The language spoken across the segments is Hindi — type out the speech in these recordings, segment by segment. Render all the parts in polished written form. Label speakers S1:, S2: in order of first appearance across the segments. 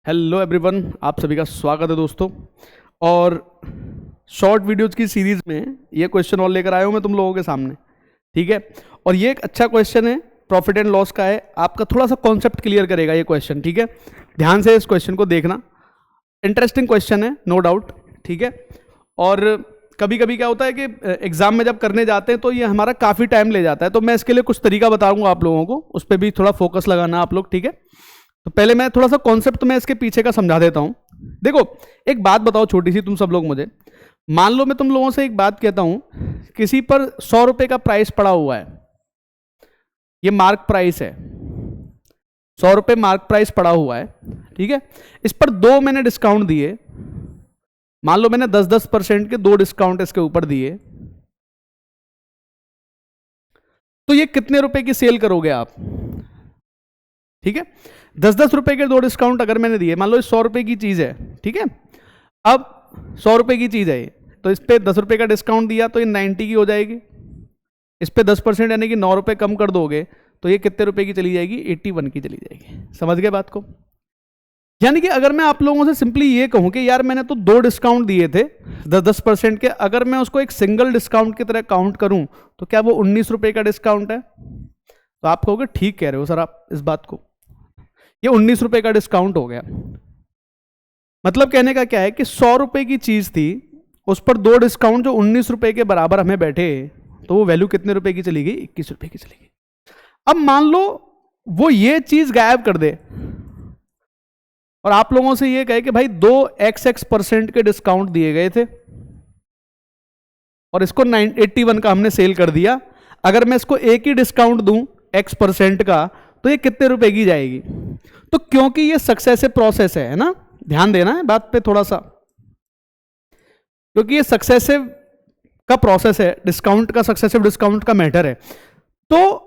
S1: हेलो एवरीवन, आप सभी का स्वागत है दोस्तों। और शॉर्ट वीडियोज़ की सीरीज़ में ये क्वेश्चन और लेकर आया हूँ मैं तुम लोगों के सामने, ठीक है। और ये एक अच्छा क्वेश्चन है, प्रॉफिट एंड लॉस का है, आपका थोड़ा सा कॉन्सेप्ट क्लियर करेगा ये क्वेश्चन, ठीक है। ध्यान से इस क्वेश्चन को देखना, इंटरेस्टिंग क्वेश्चन है नो डाउट, ठीक है। और कभी कभी क्या होता है कि एग्जाम में जब करने जाते हैं तो ये हमारा काफ़ी टाइम ले जाता है, तो मैं इसके लिए कुछ तरीका बताऊंगा आप लोगों को, उस पर भी थोड़ा फोकस लगाना आप लोग, ठीक है। तो पहले मैं थोड़ा सा कॉन्सेप्ट मैं इसके पीछे का समझा देता हूं। देखो, एक बात बताओ छोटी सी, तुम सब लोग मुझे मान लो मैं तुम लोगों से एक बात कहता हूं, किसी पर 100 रुपए का प्राइस पड़ा हुआ है, ये मार्क प्राइस है, 100 रुपए मार्क प्राइस पड़ा हुआ है, ठीक है। इस पर 2 मैंने डिस्काउंट दिए, मान लो मैंने 10% के 2 डिस्काउंट इसके ऊपर दिए, तो ये कितने रुपए की सेल करोगे आप, ठीक है। 10 रुपए के 2 डिस्काउंट अगर मैंने दिए, मान लो 100 रुपए की चीज है, ठीक है। अब 100 रुपए की चीज है, तो इस पे 10 रुपए का डिस्काउंट दिया तो ये 90 की हो जाएगी। इस पे 10% यानी कि 9 रुपए कम कर दोगे तो ये कितने रुपए की चली जाएगी, 81 की चली जाएगी। समझ गए बात को? यानी कि अगर मैं आप लोगों से सिंपली ये कहूं कि यार मैंने तो 2 डिस्काउंट दिए थे 10% के, अगर मैं उसको एक सिंगल डिस्काउंट की तरह काउंट करूं तो क्या वो 19 रुपए का डिस्काउंट है? तो आप कहोगे ठीक कह रहे हो सर आप इस बात को, ये 19 रुपए का डिस्काउंट हो गया। मतलब कहने का क्या है कि 100 रुपए की चीज थी, उस पर 2 डिस्काउंट जो 19 रुपए के बराबर हमें बैठे, तो वो वैल्यू कितने रुपए की चली गई, 21 रुपए की चली गई। अब मान लो वो ये चीज गायब कर दे और आप लोगों से ये कहे कि भाई 2xx% के डिस्काउंट दिए गए थे और इसको 81 का हमने सेल कर दिया, अगर मैं इसको एक ही डिस्काउंट दूं x% का तो ये कितने रुपए की जाएगी? तो क्योंकि ये सक्सेसिव प्रोसेस है ना, ध्यान देना है बात पे थोड़ा सा, क्योंकि ये सक्सेसिव का प्रोसेस है, डिस्काउंट का, सक्सेसिव डिस्काउंट का मैटर है, तो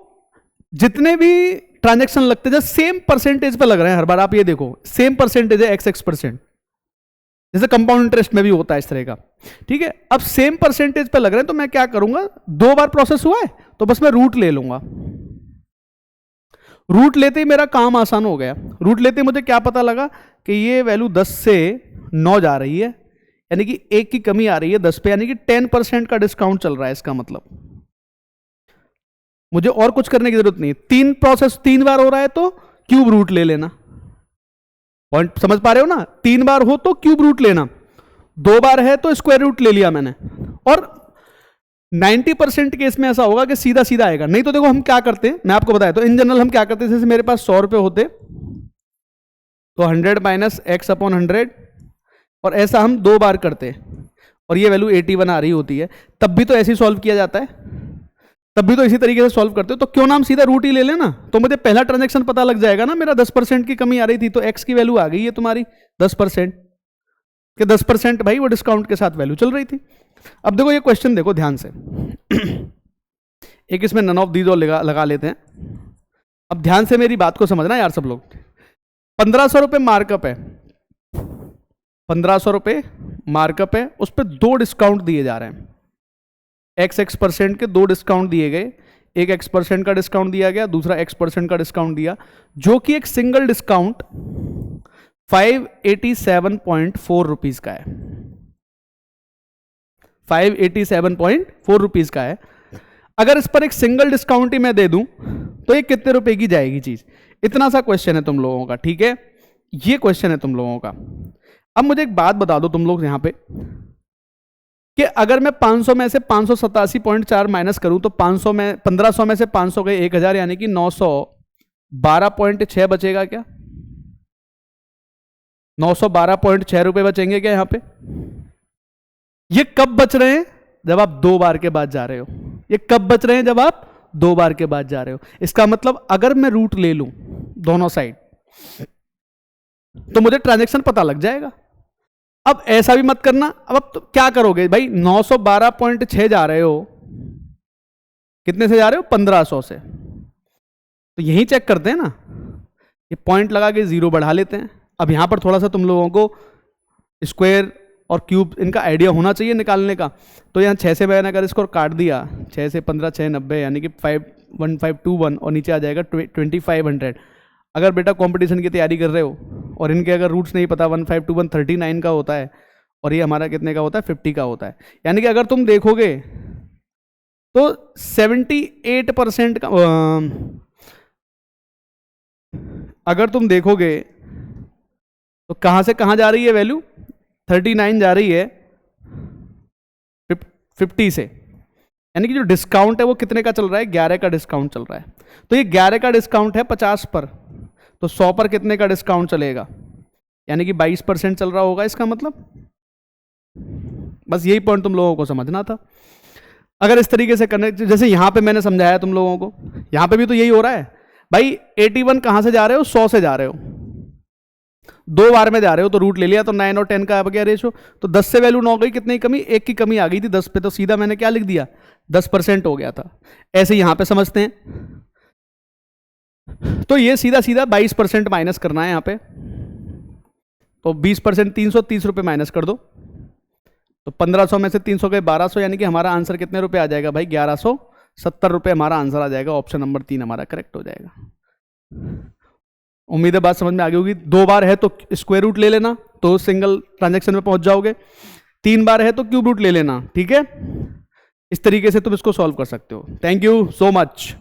S1: जितने भी ट्रांजैक्शन लगते हैं सेम परसेंटेज पे लग रहे हैं हर बार। आप ये देखो सेम परसेंटेज है xx%, जैसे कंपाउंड इंटरेस्ट में भी होता है इस तरह का, ठीक है। अब सेम परसेंटेज पे लग रहे हैं तो मैं क्या करूंगा, 2 बार प्रोसेस हुआ है तो बस मैं रूट ले लूंगा। रूट लेते ही मेरा काम आसान हो गया। रूट लेते ही मुझे क्या पता लगा कि ये वैल्यू 10 से 9 जा रही है, यानी कि 1 की कमी आ रही है 10 पे, यानी कि 10% का डिस्काउंट चल रहा है। इसका मतलब मुझे और कुछ करने की जरूरत नहीं है, 3 प्रोसेस 3 बार हो रहा है तो क्यूब रूट ले लेना। पॉइंट समझ पा रहे हो ना? 3 बार हो तो क्यूब रूट लेना, 2 बार है तो स्क्वायर रूट ले लिया मैंने। और 90% केस में ऐसा होगा कि सीधा सीधा आएगा। नहीं तो देखो हम क्या करते हैं, मैं आपको बताया तो इन जनरल हम क्या करते हैं, जैसे मेरे पास 100 रुपए होते तो 100 माइनस x/100, और ऐसा हम 2 बार करते हैं और ये वैल्यू 81 आ रही होती है, तब भी तो ऐसे ही सॉल्व किया जाता है, तब भी तो इसी तरीके से सॉल्व करते हो। तो क्यों ना हम सीधा रूट ही ले लेना, तो मुझे पहला ट्रांजैक्शन पता लग जाएगा ना, मेरा 10% की कमी आ रही थी तो x की वैल्यू आ गई है तुम्हारी 10%, कि 10% भाई वो डिस्काउंट के साथ वैल्यू चल रही थी। अब देखो ये क्वेश्चन देखो ध्यान से एक इसमें नन ऑफ दीज और लगा लेते हैं। अब ध्यान से मेरी बात को समझना यार सब लोग। 1500 रुपए मार्कअप है, 1500 रुपए मार्कअप है, उस पर 2 डिस्काउंट दिए जा रहे हैं, x% के 2 डिस्काउंट दिए गए, एक x% का डिस्काउंट दिया गया, दूसरा x% का डिस्काउंट दिया, जो कि एक सिंगल डिस्काउंट 587.4 रुपीज का है, 587.4 रुपीज का है। अगर इस पर एक सिंगल डिस्काउंट ही मैं दे दूं तो ये कितने रुपए की जाएगी चीज? इतना सा क्वेश्चन है तुम लोगों का, ठीक है, ये क्वेश्चन है तुम लोगों का। अब मुझे एक बात बता दो तुम लोग यहां पे कि अगर मैं 500 में से 587.4 माइनस करूं तो 500 में 1500 में से 500 गए 1000, यानी कि 912.6 बचेगा क्या? 912.6 रुपए बचेंगे क्या यहां पे? ये कब बच रहे हैं? जब आप 2 बार के बाद जा रहे हो। ये कब बच रहे हैं? जब आप 2 बार के बाद जा रहे हो। इसका मतलब अगर मैं रूट ले लूं दोनों साइड तो मुझे ट्रांजैक्शन पता लग जाएगा। अब ऐसा भी मत करना, अब तो क्या करोगे भाई, 912.6 जा रहे हो, कितने से जा रहे हो? 1500 से। तो यही चेक करते हैं ना, ये पॉइंट लगा के 0 बढ़ा लेते हैं। अब यहां पर थोड़ा सा तुम लोगों को स्क्वायर और क्यूब इनका आइडिया होना चाहिए निकालने का। तो यहाँ 6 से मैंने अगर इसको काट दिया, 6 से 15 6 90, यानी कि 51521 और नीचे आ जाएगा 2500। अगर बेटा कंपटीशन की तैयारी कर रहे हो और इनके अगर रूट्स नहीं पता 1521 39 का होता है और ये हमारा कितने का होता है 50 का होता है। यानी कि अगर तुम देखोगे तो 78% का अगर तुम देखोगे तो कहां से कहां जा रही है वैल्यू 39 जा रही है 50 से, यानी कि जो डिस्काउंट है वो कितने का चल रहा है 11 का डिस्काउंट चल रहा है। तो ये 11 का डिस्काउंट है 50 पर, तो 100 पर कितने का डिस्काउंट चलेगा, यानी कि 22% चल रहा होगा इसका मतलब। बस यही पॉइंट तुम लोगों को समझना था। अगर इस तरीके से करने, जैसे यहां पे मैंने समझाया तुम लोगों को, यहां पे भी तो यही हो रहा है भाई। 81 कहां से जा रहे हो 100 से जा रहे हो, 2 बार में जा रहे हो तो रूट ले लिया, तो 9 और 10 का आ गया रेशो, तो 10 से वैल्यू 9 गई, कितनी कमी 1 की कमी आ गई थी 10 पे, तो सीधा मैंने क्या लिख दिया 10% हो गया था। ऐसे यहां पे समझते हैं, तो ये सीधा सीधा 22% माइनस करना है यहां पे, तो 20% 330 रुपये माइनस कर दो, तो 1500 में से 300 गए 1200, यानी कि हमारा आंसर कितने रुपए आ जाएगा भाई 1170 रुपये हमारा आंसर आ जाएगा। ऑप्शन नंबर 3 हमारा करेक्ट हो जाएगा। उम्मीद है बात समझ में आ गई होगी। 2 बार है तो स्क्वायर रूट ले लेना, तो सिंगल ट्रांजैक्शन में पहुंच जाओगे। 3 बार है तो क्यूब रूट ले लेना, ठीक है। इस तरीके से तुम इसको सॉल्व कर सकते हो। Thank you so much.